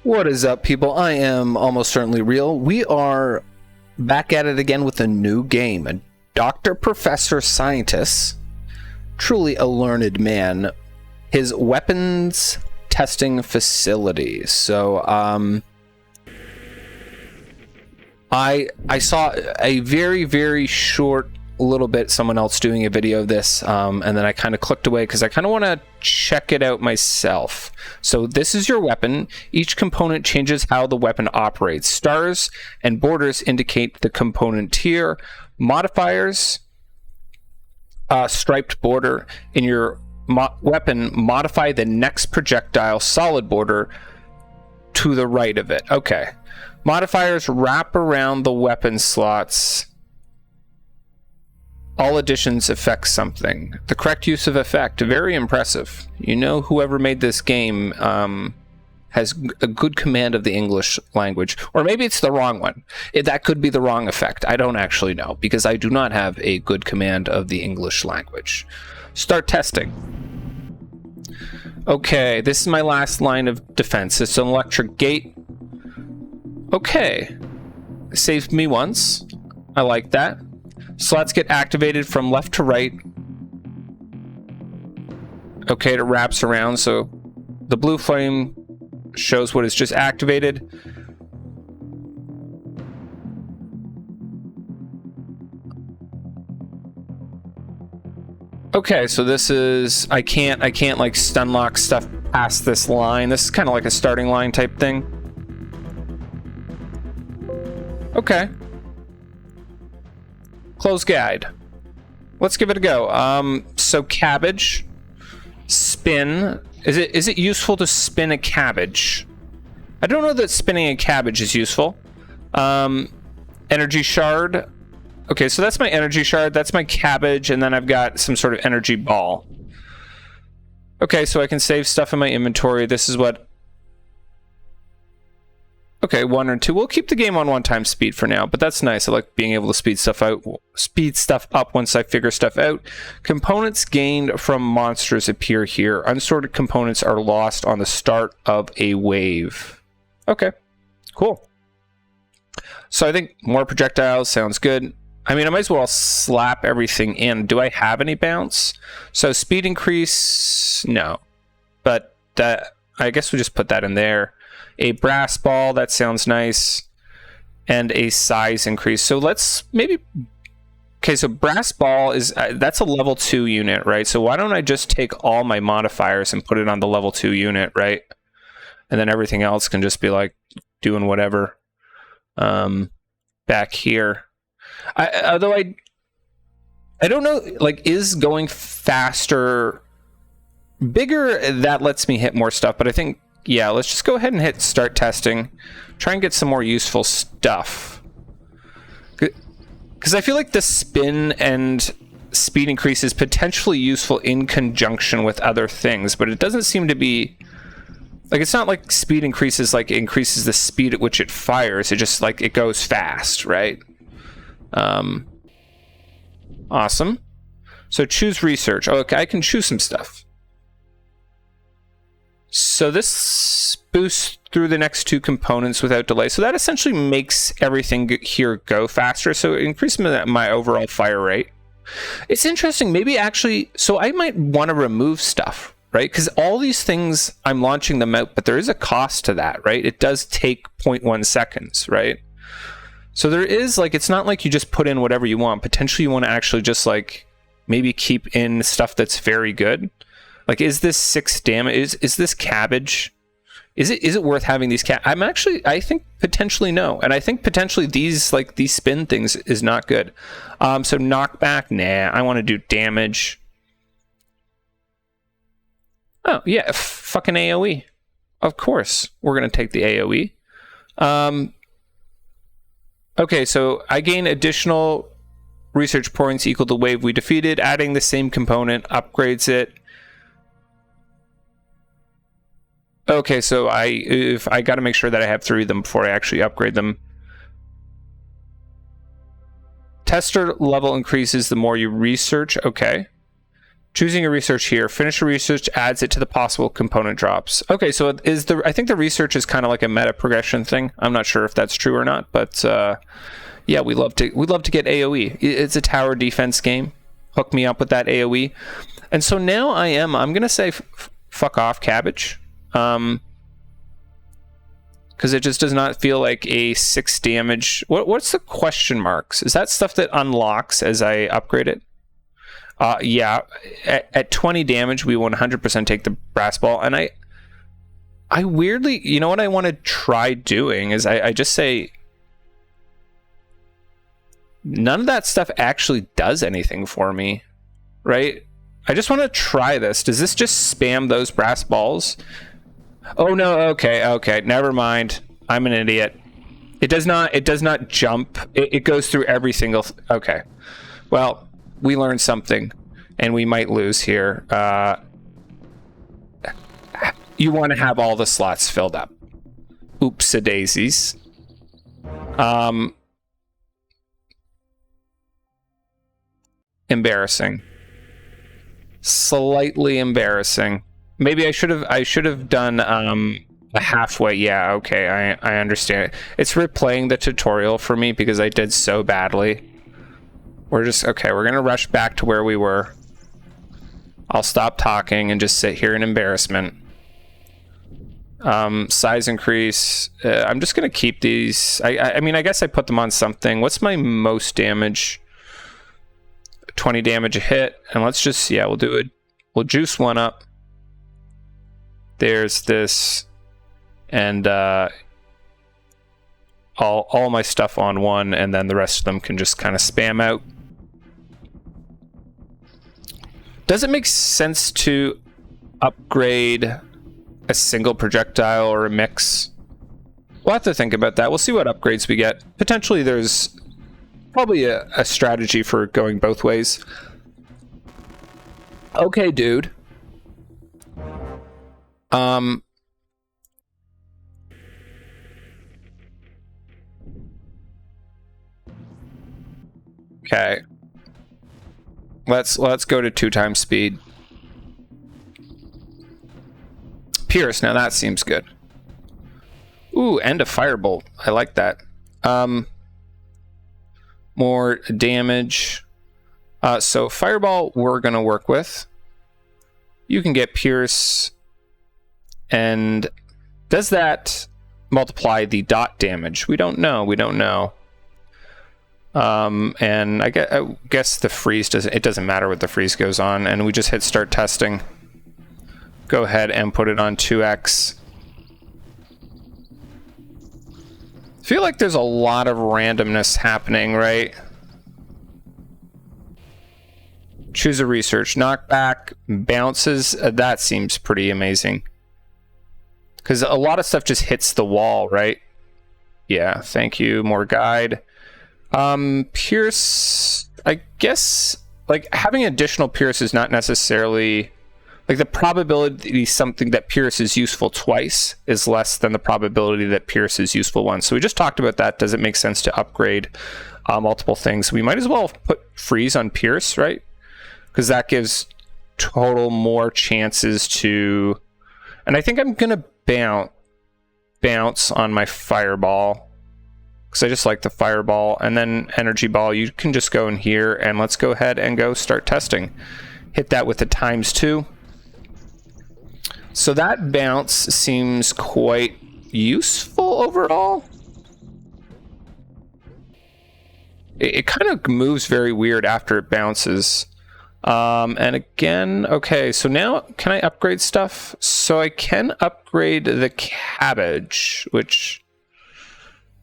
What is up, people? I am almost certainly real. We are back at it again with a new game. A Doctor, Professor, Scientist, truly a learned man. His weapons testing facility. So, I saw a very, very short little bit someone else doing a video of this, and then I kind of clicked away because I kind of want to check it out myself. So this is your weapon. Each component changes how the weapon operates. Stars and borders indicate the component tier. Modifiers, striped border in your weapon, modify the next projectile solid border to the right of it. Okay. Modifiers wrap around the weapon slots. All additions affect something. The correct use of effect, very impressive. You know, whoever made this game has a good command of the English language. Or maybe it's the wrong one. That could be the wrong effect. I don't actually know, because I do not have a good command of the English language. Start testing. Okay, this is my last line of defense. It's an electric gate. Okay. It saved me once. I like that. Slots get activated from left to right. Okay, it wraps around, so the blue flame shows what is just activated. Okay, so this is I can't like stun lock stuff past this line. This is kind of like a starting line type thing. Okay. Close guide. Let's give it a go. So cabbage, spin. Is it useful to spin a cabbage? I don't know that spinning a cabbage is useful. Energy shard. Okay, so that's my energy shard. That's my cabbage, and then I've got some sort of energy ball. Okay, so I can save stuff in my inventory. This is what. Okay, 1 or 2. We'll keep the game on 1x speed for now, but that's nice. I like being able to speed stuff up once I figure stuff out. Components gained from monsters appear here. Unsorted components are lost on the start of a wave. Okay, cool. So I think more projectiles sounds good. I mean, I might as well slap everything in. Do I have any bounce? So speed increase, no. But I guess we just put that in there. A brass ball, that sounds nice. And a size increase. So let's maybe... Okay, so brass ball is... that's a level 2 unit, right? So why don't I just take all my modifiers and put it on the level 2 unit, right? And then everything else can just be like doing whatever. Back here. Although I don't know, like, is going faster bigger? That lets me hit more stuff, but I think... Yeah, let's just go ahead and hit start testing. Try and get some more useful stuff. Because I feel like the spin and speed increase is potentially useful in conjunction with other things, but it doesn't seem to be... Like, it's not like speed increases, like, it increases the speed at which it fires. It just, like, it goes fast, right? Awesome. So choose research. Oh, okay, I can choose some stuff. So this boosts through the next 2 components without delay. So that essentially makes everything here go faster. So it increases my overall fire rate. It's interesting. Maybe actually, so I might want to remove stuff, right? Because all these things, I'm launching them out, but there is a cost to that, right? It does take 0.1 seconds, right? So there is, like, it's not like you just put in whatever you want. Potentially you want to actually just, like, maybe keep in stuff that's very good. Like, is this 6 damage? Is this cabbage? Is it worth having these I think potentially no. And I think potentially these spin things is not good. So knockback, nah. I want to do damage. Oh, yeah, fucking AoE. Of course, we're going to take the AoE. Okay, so I gain additional research points equal to wave we defeated. Adding the same component upgrades it. Okay, so I got to make sure that I have 3 of them before I actually upgrade them. Tester level increases the more you research. Okay. Choosing a research here. Finish a research adds it to the possible component drops. Okay, so I think the research is kind of like a meta progression thing. I'm not sure if that's true or not, but yeah, we love to get AoE. It's a tower defense game. Hook me up with that AoE. And so now I'm going to say fuck off cabbage. Because it just does not feel like a 6 damage. What's the question marks? Is that stuff that unlocks as I upgrade it? Yeah, at 20 damage, we 100% take the brass ball. And I weirdly, you know what I want to try doing is I just say, none of that stuff actually does anything for me, right? I just want to try this. Does this just spam those brass balls? Oh no, okay, never mind. I'm an idiot. It does not jump. It goes through every single okay. Well, we learned something, and we might lose here. You want to have all the slots filled up. Oops-a-daisies. Embarrassing. Slightly embarrassing. Maybe I should have done a halfway. Yeah, okay, I understand it. It's replaying the tutorial for me because I did so badly. We're gonna rush back to where we were. I'll stop talking and just sit here in embarrassment. Size increase. I'm just gonna keep these. I mean, I guess I put them on something. What's my most damage? 20 damage a hit, and let's just, yeah, we'll do it. We'll juice one up. There's this, and all my stuff on one, and then the rest of them can just kind of spam out. Does it make sense to upgrade a single projectile or a mix? We'll have to think about that. We'll see what upgrades we get. Potentially there's probably a strategy for going both ways. Okay, dude. Okay. Let's go to 2x speed. Pierce, now that seems good. Ooh, and a firebolt. I like that. More damage. So fireball we're gonna work with. You can get pierce, and does that multiply the dot damage? We don't know. And I guess the freeze doesn't matter what the freeze goes on, and we just hit start testing. Go ahead and put it on 2x. I feel like there's a lot of randomness happening, right? Choose a research. Knockback, bounces, that seems pretty amazing. Because a lot of stuff just hits the wall, right? Yeah, thank you. More guide. Pierce, I guess, like, having additional pierce is not necessarily, like, the probability something that pierce is useful twice is less than the probability that pierce is useful once. So we just talked about that. Does it make sense to upgrade multiple things? We might as well put freeze on pierce, right? Because that gives total more chances to, and I think I'm gonna bounce on my fireball, because I just like the fireball. And then energy ball, you can just go in here, and let's go ahead and go start testing. Hit that with the ×2. So that bounce seems quite useful overall. It kind of moves very weird after it bounces. And again, okay, so now can I upgrade stuff? So I can upgrade the cabbage, which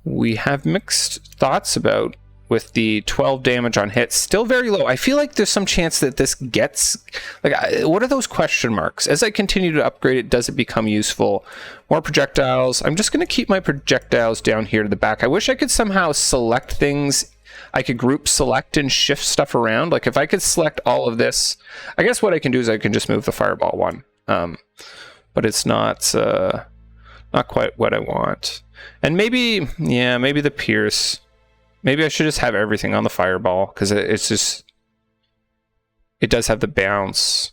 we have mixed thoughts about, with the 12 damage on hit. Still very low. I feel like there's some chance that this gets, like, what are those question marks? As I continue to upgrade it, does it become useful? More projectiles. I'm just going to keep my projectiles down here to the back. I wish I could somehow select things. I could group select and shift stuff around. Like, if I could select all of this, I guess what I can do is I can just move the fireball one. But it's not quite what I want. And maybe, yeah, maybe the pierce. Maybe I should just have everything on the fireball, because it's just, It does have the bounce.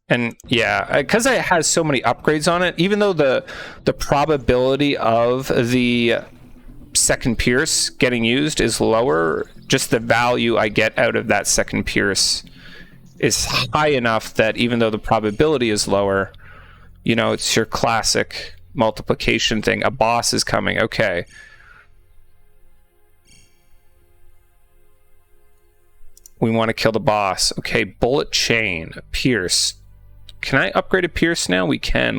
And yeah, because it has so many upgrades on it, even though the probability of the second pierce getting used is lower, just the value I get out of that second pierce is high enough that even though the probability is lower, you know, it's your classic multiplication thing. A boss is coming. Okay. We want to kill the boss. Okay, bullet chain, pierce. Can I upgrade a pierce now? We can.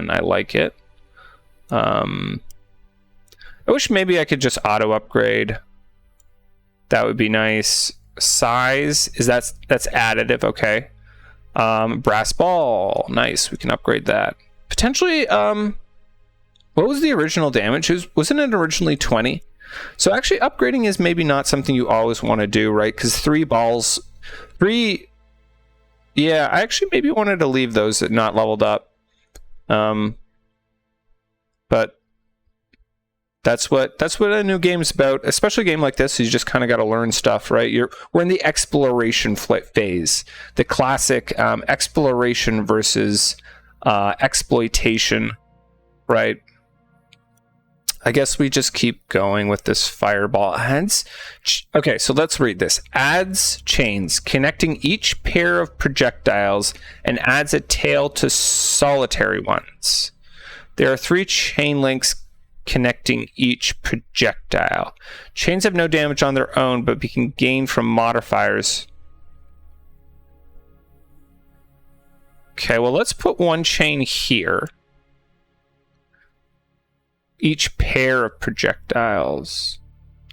I like it. I wish maybe I could just auto upgrade. That would be nice. Size is that's additive. Okay. Brass ball, nice. We can upgrade that potentially. What was the original damage? Wasn't it originally 20? So actually, upgrading is maybe not something you always want to do, right? Because 3. Yeah, I actually maybe wanted to leave those that not leveled up. But that's what a new game's about, especially a game like this. You just kind of got to learn stuff, right? We're in the exploration phase, the classic exploration versus exploitation, right? I guess we just keep going with this fireball. Okay, so let's read this. Adds chains connecting each pair of projectiles and adds a tail to solitary ones. There are 3 chain links connecting each projectile. Chains have no damage on their own, but we can gain from modifiers. Okay, well, let's put 1 chain here. Each pair of projectiles.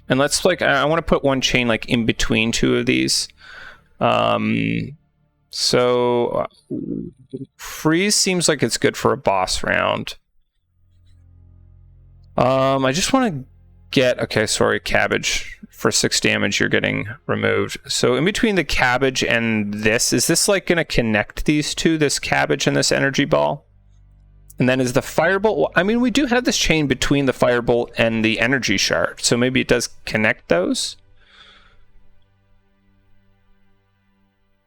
And let's I want to put 1 chain in between 2 of these. So freeze seems like it's good for a boss round. I just want to get, okay, sorry, cabbage. For 6 damage, you're getting removed. So in between the cabbage and this, is this going to connect these two, this cabbage and this energy ball? And then is the firebolt, I mean, we do have this chain between the firebolt and the energy shard, so maybe it does connect those.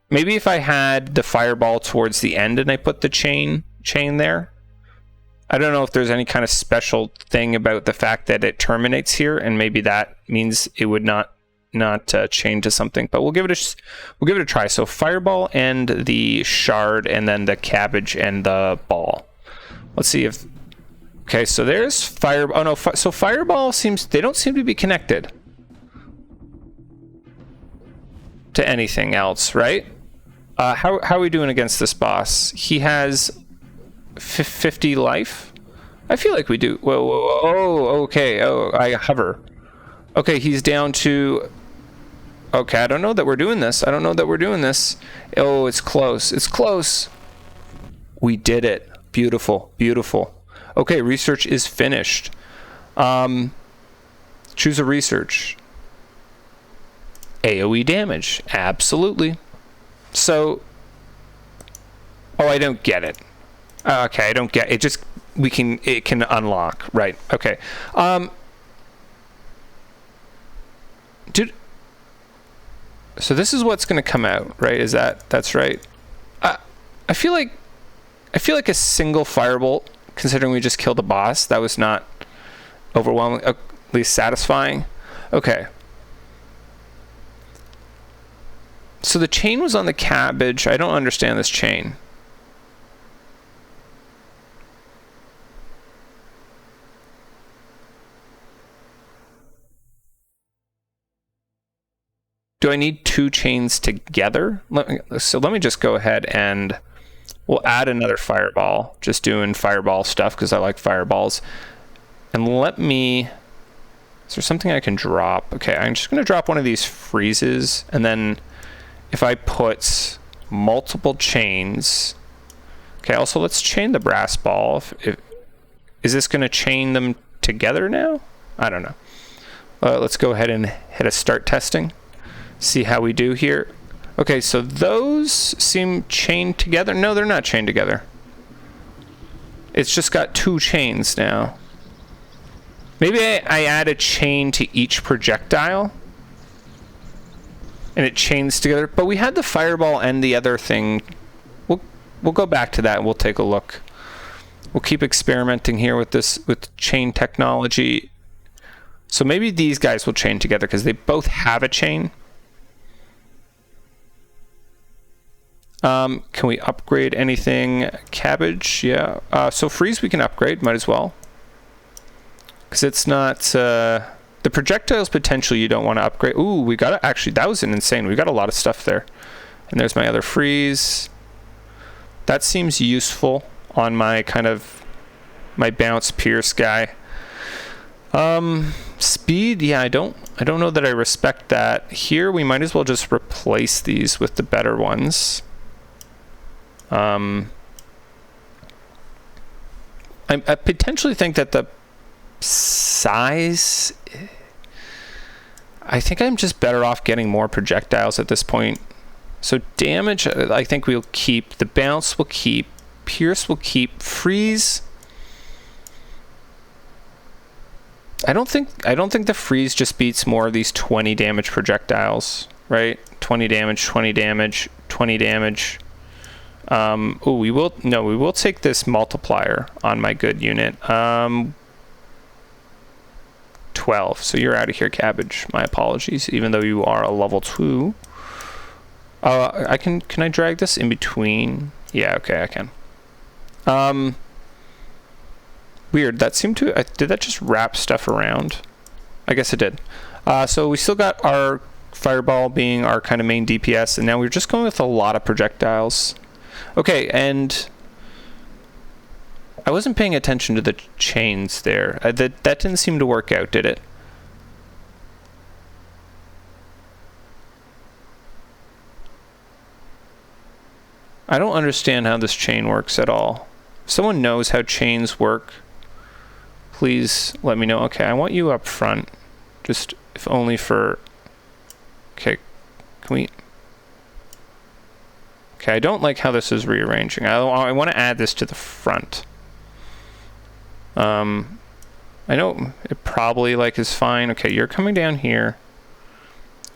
Maybe if I had the fireball towards the end and I put the chain there. I don't know if there's any kind of special thing about the fact that it terminates here, and maybe that means it would not chain to something. But we'll give it a try. So fireball and the shard, and then the cabbage and the ball. Let's see if. Okay, so there's fire. Oh no, so fireball they don't seem to be connected to anything else, right? How are we doing against this boss? He has 50 life. I feel like we do. Whoa, oh, okay. Oh, I hover. Okay, he's down to. Okay, I don't know that we're doing this. Oh, it's close. It's close. We did it. Beautiful, beautiful. Okay, research is finished. Choose a research. AoE damage. Absolutely. So. Oh, I don't get it. Okay, I don't get it. Just it can unlock, right? Okay. Dude. So this is what's going to come out, right? That's right? I feel like a single firebolt, considering we just killed the boss, that was not overwhelmingly satisfying. Okay. So the chain was on the cabbage. I don't understand this chain. Do I need 2 chains together? Let me just go ahead and we'll add another fireball. Just doing fireball stuff because I like fireballs. And is there something I can drop? Okay, I'm just going to drop one of these freezes. And then if I put multiple chains. Okay, also let's chain the brass ball. Is this going to chain them together now? I don't know. Let's go ahead and hit a start testing. See how we do here. Okay, so those seem chained together. No, they're not chained together. It's just got 2 chains now. Maybe I add a chain to each projectile. and it chains together. But we had the fireball and the other thing. We'll go back to that and we'll take a look. We'll keep experimenting here with this, with chain technology. So maybe these guys will chain together because they both have a chain. Can we upgrade anything? Cabbage, yeah. So freeze we can upgrade, might as well. Because it's not... the projectiles potential you don't want to upgrade. Ooh, we got to... Actually, that was an insane. We got a lot of stuff there. And there's my other freeze. That seems useful on my kind of... my bounce pierce guy. Speed, yeah, I don't know that I respect that. Here, we might as well just replace these with the better ones. I potentially think that the size... I think I'm just better off getting more projectiles at this point. So damage, I think we'll keep. The bounce we'll keep. Pierce we'll keep. Freeze... I don't think the freeze just beats more of these 20 damage projectiles, right? 20 damage, 20 damage, 20 damage. Oh, we will take this multiplier on my good unit. 12. So you're out of here, Cabbage. My apologies, even though you are a level 2. Can I drag this in between? Yeah, okay, I can. Weird, that seemed to... did that just wrap stuff around? I guess it did. So we still got our fireball being our kind of main DPS, and now we're just going with a lot of projectiles. Okay, and... I wasn't paying attention to the chains there. That didn't seem to work out, did it? I don't understand how this chain works at all. If someone knows how chains work, please let me know. Okay, I want you up front. Just, if only for... Okay, can we... Okay, I don't like how this is rearranging. I want to add this to the front. I know it probably, like, is fine. Okay, you're coming down here.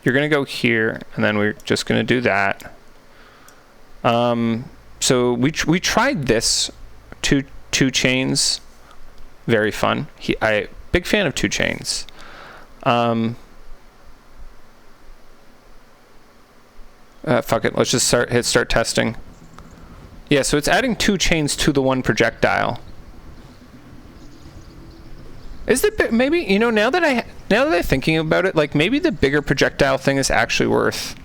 You're going to go here, and then we're just going to do that. So we tried this. Two chains. Very fun. Big fan of 2 chains. Fuck it. Let's just hit start testing. Yeah, so it's adding 2 chains to the 1 projectile. Is it maybe, you know, now that I'm thinking about it, like maybe the bigger projectile thing is actually worth...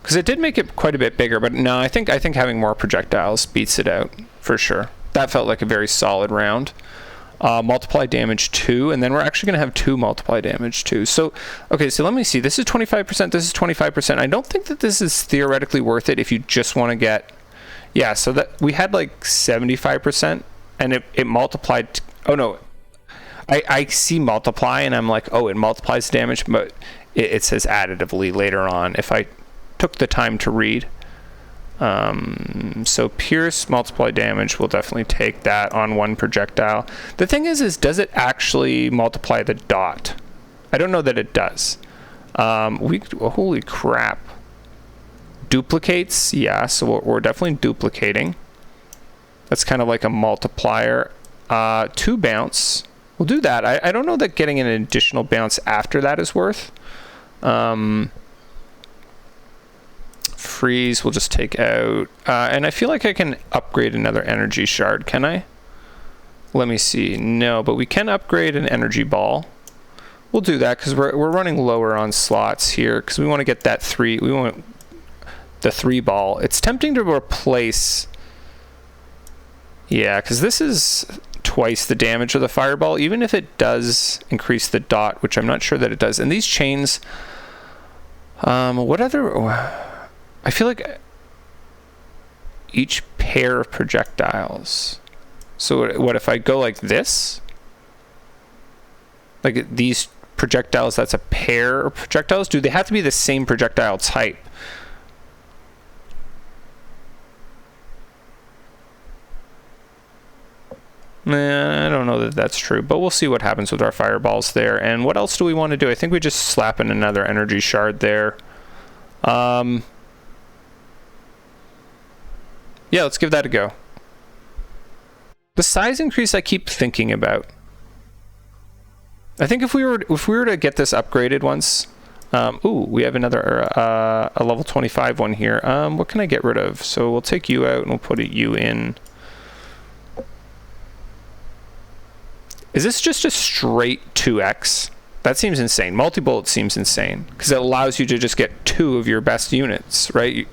Because it did make it quite a bit bigger, but no, I think having more projectiles beats it out for sure. That felt like a very solid round. Multiply damage 2, and then we're actually going to have 2 multiply damage 2. So, okay, so let me see. This is 25%, this is 25%. I don't think that this is theoretically worth it if you just want to get... Yeah, so that we had like 75%, and it multiplied... Oh, no. I see multiply, and I'm like, oh, it multiplies damage, but it says additively later on if I took the time to read. So pierce, multiply damage, we'll definitely take that on 1 projectile. The thing is does it actually multiply the dot? I don't know that it does. Holy crap. Duplicates, yeah, so we're definitely duplicating. That's kind of like a multiplier. 2 bounce, we'll do that. I don't know that getting an additional bounce after that is worth. Freeze we'll just take out, and I feel like I can upgrade another energy shard. Can I? Let me see. No, but we can upgrade an energy ball. We'll do that because we're running lower on slots here because we want to get that 3. We want the 3 ball. It's tempting to replace. Yeah, because this is twice the damage of the fireball, even if it does increase the dot, which I'm not sure that it does. And these chains. What other? I feel like each pair of projectiles. So what if I go like this? Like these projectiles, that's a pair of projectiles? Do they have to be the same projectile type? Nah, I don't know that that's true, but we'll see what happens with our fireballs there. And what else do we want to do? I think we just slap in another energy shard there. Yeah, let's give that a go. The size increase I keep thinking about. I think if we were to get this upgraded once, ooh, we have another a level 25 one here. What can I get rid of? So we'll take you out and we'll put you in. Is this just a straight 2x? That seems insane. Multi-bullet seems insane because it allows you to just get 2 of your best units, right?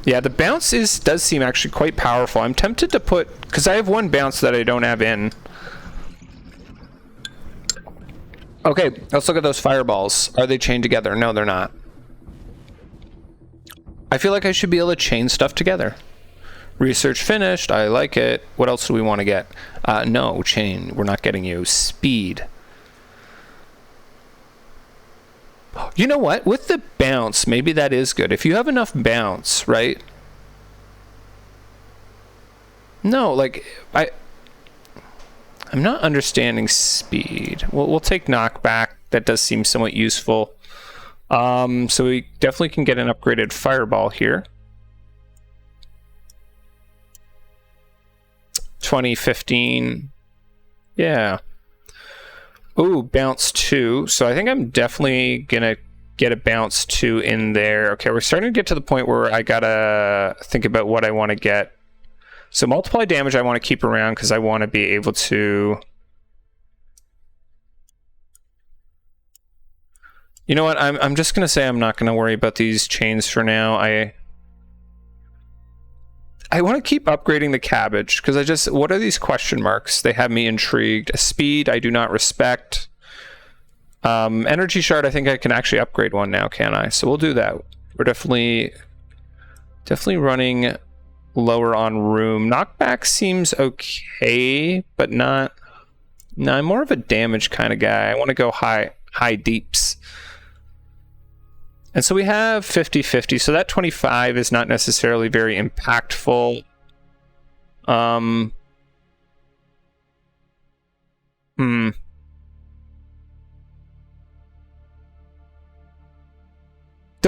Yeah, the bounce does seem actually quite powerful. I'm tempted to put, because I have 1 bounce that I don't have in. Okay, let's look at those fireballs. Are they chained together? No, they're not. I feel like I should be able to chain stuff together. Research finished. I like it. What else do we want to get? No, chain. We're not getting you. Speed. You know what? With the bounce, maybe that is good. If you have enough bounce, right? No, like, I'm not understanding speed. We'll take knockback. That does seem somewhat useful. So we definitely can get an upgraded fireball here. 2015. Yeah. Ooh, bounce 2. So I think I'm definitely gonna get a bounce 2 in there. Okay, we're starting to get to the point where I gotta think about what I want to get. So multiply damage I want to keep around because I want to be able to... You know what? I'm just gonna say I'm not gonna worry about these chains for now. I want to keep upgrading the cabbage because what are these question marks? They have me intrigued. Speed, I do not respect. Energy shard, I think I can actually upgrade one now, can I? So we'll do that. We're definitely running lower on room. Knockback seems okay, but not. No, I'm more of a damage kind of guy. I want to go high deeps. And so we have 50-50, so that 25 is not necessarily very impactful. The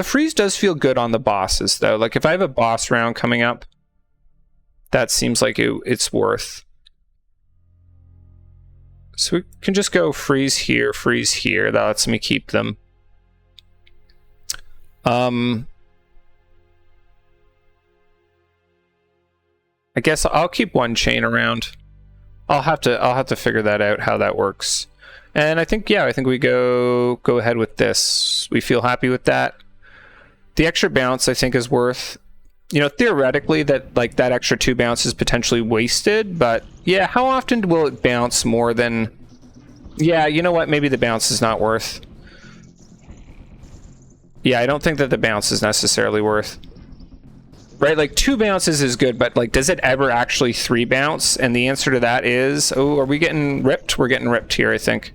freeze does feel good on the bosses, though. Like, if I have a boss round coming up, that seems like it's worth. So we can just go freeze here. That lets me keep them. I guess I'll keep 1 chain around. I'll have to figure that out, how that works. And I think we go ahead with this. We feel happy with that. The extra bounce I think is worth, theoretically that extra 2 bounce is potentially wasted, but yeah, how often will it bounce more than... Yeah, you know what? Maybe the bounce is not worth. Yeah, I don't think that the bounce is necessarily worth. Right, like 2 bounces is good, but like, does it ever actually 3 bounce? And the answer to that is, oh, are we getting ripped? We're getting ripped here, I think.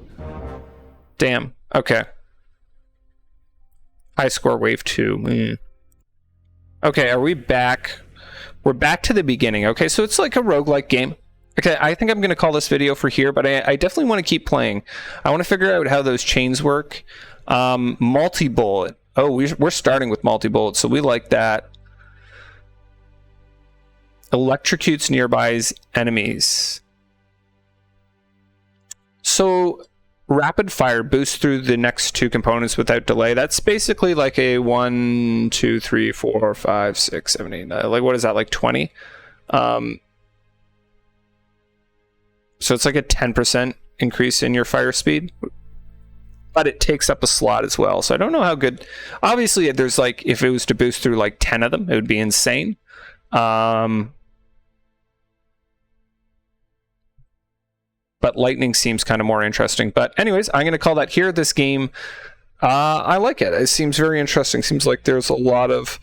Damn. Okay. High score wave 2. Okay, are we back? We're back to the beginning. Okay, so it's like a roguelike game. Okay, I think I'm going to call this video for here, but I definitely want to keep playing. I want to figure out how those chains work. Multi-bullet. Oh, we're starting with multi-bullet, so we like that. Electrocutes nearby enemies. So, rapid fire boosts through the next 2 components without delay. That's basically like a 1, 2, 3, 4, 5, 6, 7, 8, 9. Like, what is that, like 20? So it's like a 10% increase in your fire speed. But it takes up a slot as well. So I don't know how good... Obviously, there's like... If it was to boost through like 10 of them, it would be insane. But lightning seems kind of more interesting. But anyways, I'm going to call that here. This game, I like it. It seems very interesting. Seems like there's a lot of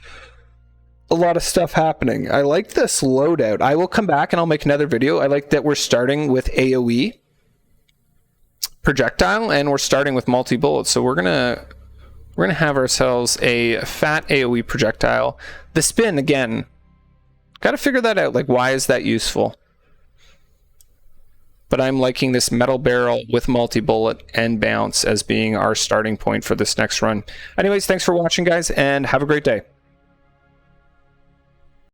stuff happening. I like this loadout. I will come back and I'll make another video. I like that we're starting with AoE projectile and we're starting with multi-bullet. So we're gonna have ourselves a fat AoE projectile. The spin, again, Got to figure that out. Like, why is that useful? But I'm liking this metal barrel with multi-bullet and bounce as being our starting point for this next run. Anyways, thanks for watching, guys, and have a great day.